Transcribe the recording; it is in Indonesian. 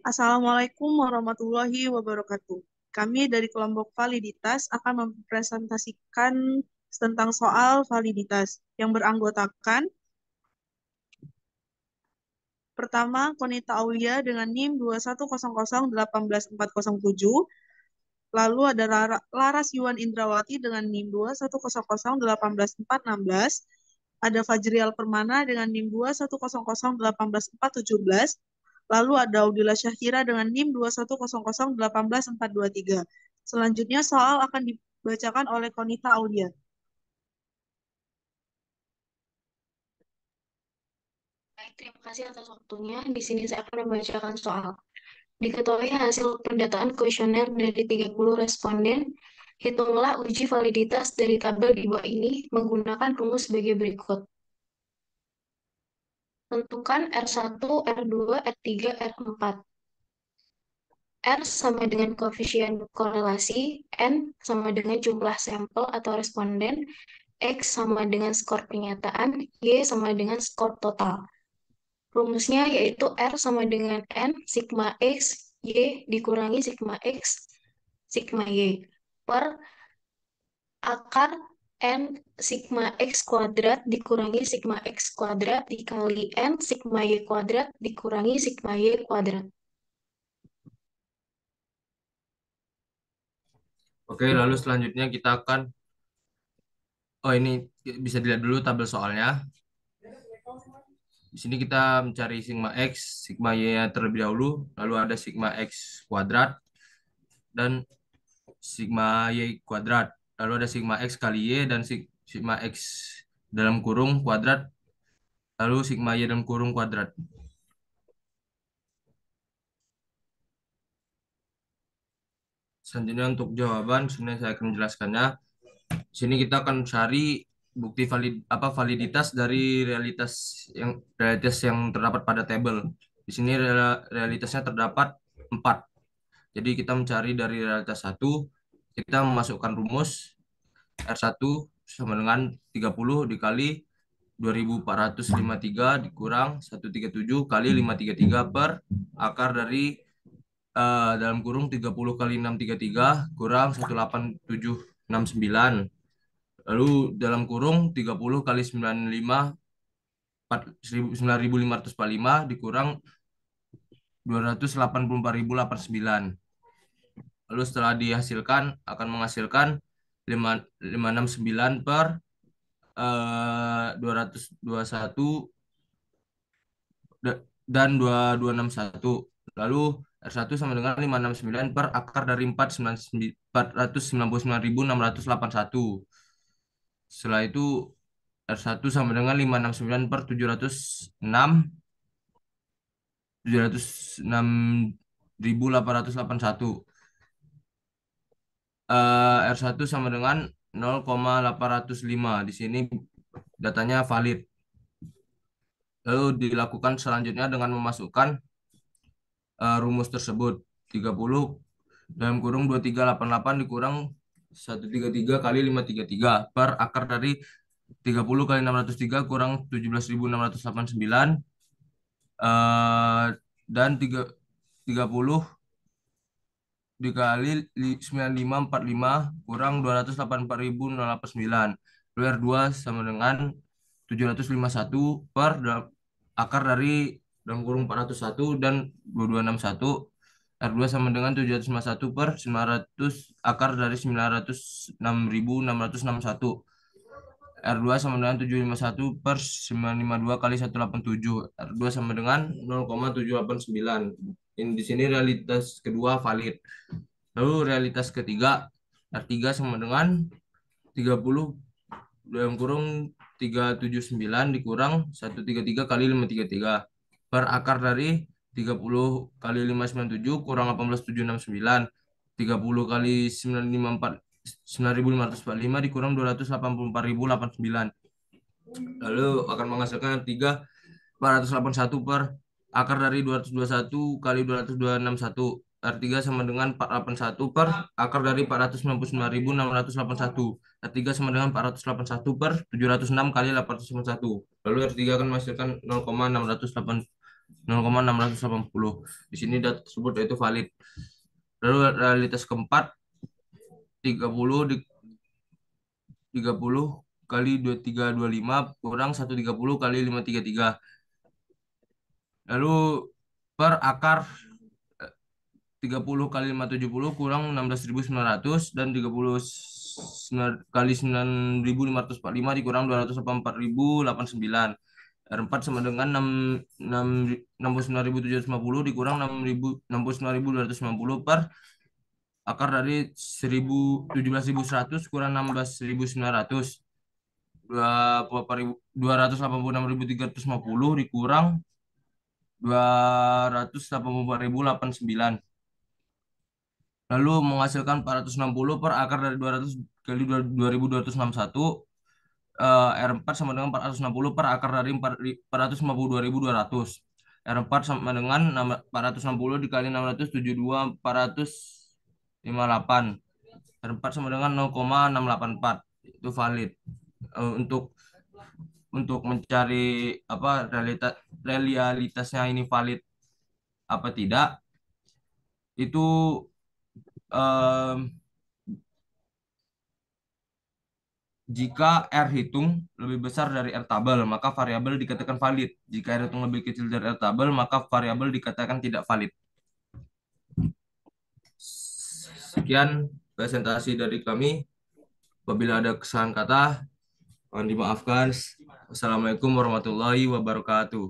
Assalamualaikum warahmatullahi wabarakatuh. Kami dari kelompok validitas akan mempresentasikan tentang soal validitas yang beranggotakan pertama Konita Aulia dengan NIM 2100181407, lalu ada Laras Yuwan Indrawati dengan NIM 2100181416, ada Fajrial Permana dengan NIM 2100181417, lalu ada Audila Syahira dengan NIM 2100181423. Selanjutnya soal akan dibacakan oleh Konita Aulia. Baik, terima kasih atas waktunya. Di sini saya akan membacakan soal. Diketahui hasil pendataan kuesioner dari 30 responden, hitunglah uji validitas dari tabel di bawah ini menggunakan rumus sebagai berikut. Tentukan R1, R2, R3, R4. R sama dengan koefisien korelasi, N sama dengan jumlah sampel atau responden, X sama dengan skor penyataan, Y sama dengan skor total. Rumusnya yaitu R sama dengan N sigma X Y dikurangi sigma X sigma Y per akar N sigma X kuadrat dikurangi sigma X kuadrat dikali N sigma Y kuadrat dikurangi sigma Y kuadrat. Oke, lalu selanjutnya kita akan, ini bisa dilihat dulu tabel soalnya. Di sini kita mencari sigma X, sigma Y terlebih dahulu, lalu ada sigma X kuadrat dan sigma Y kuadrat. Lalu ada sigma X kali Y dan sigma X dalam kurung kuadrat, lalu sigma Y dalam kurung kuadrat. Selanjutnya untuk jawaban, sebenarnya saya akan menjelaskannya. Di sini kita akan cari bukti validitas dari realitas yang terdapat pada tabel. Di sini realitasnya terdapat 4. Jadi kita mencari dari realitas 1, kita memasukkan rumus R1 sama dengan 30 dikali 2453 dikurang 137 kali 533 per akar dari dalam kurung 30 kali 633 kurang 18769. Lalu dalam kurung 30 kali 95 9545 dikurang 284.089. Lalu setelah dihasilkan akan menghasilkan 569 per 221 dan 2261. Lalu R1 sama dengan 569 per akar dari 499.681. Setelah itu R1 sama dengan 569 per 706.881. R1 sama dengan 0,805. Di sini datanya valid. Lalu dilakukan selanjutnya dengan memasukkan rumus tersebut. 30 dalam kurung 2388 dikurang 133 kali 533 per akar dari 30 kali 603 kurang 17.689 dan 30 dikali 9545 kurang 284.089. Lalu R2 sama dengan 751 per akar dari dalam kurung 401 dan 2261. R2 sama dengan 751 per 900 akar dari 906.661. R2 sama dengan 751 per 952 kali 187. R2 sama dengan 0,789. Di sini realitas kedua valid. Lalu realitas ketiga, R3 sama dengan 30 dalam kurung 379 dikurang 133 kali 533 per akar dari 30 kali 597 kurang 18.769. 30 kali 9.545 dikurang 284.089. Lalu akan menghasilkan 481 per akar dari 221 kali 261. R3 sama dengan 481 per akar dari 499.681. R3 sama dengan 481 per 706 kali 891. Lalu R3 akan menghasilkan 0,608 0,680. Di sini data tersebut yaitu valid. Lalu realitas keempat, 30 tiga puluh kali 2325 kurang 130 kali 533. Lalu per akar 30 kali 570 kurang 16.900 dan 30 kali 9.545 dikurang 284.089. R4 sama dengan 69.750 dikurang 69.250 per akar dari 17.100 kurang 16.900. 286.350 dikurang 284.089. Lalu menghasilkan 460 per akar dari 200 kali 2.261. R4 sama dengan 460 per akar dari 452.200. R4 sama dengan 460 dikali 672.458. R4 sama dengan 0,684. Itu valid. Untuk mencari apa realitasnya ini valid apa tidak, itu em, jika R hitung lebih besar dari R tabel, maka variabel dikatakan valid. Jika R hitung lebih kecil dari R tabel, maka variabel dikatakan tidak valid. Sekian presentasi dari kami. Apabila ada kesalahan kata, mohon dimaafkan. Wassalamualaikum warahmatullahi wabarakatuh.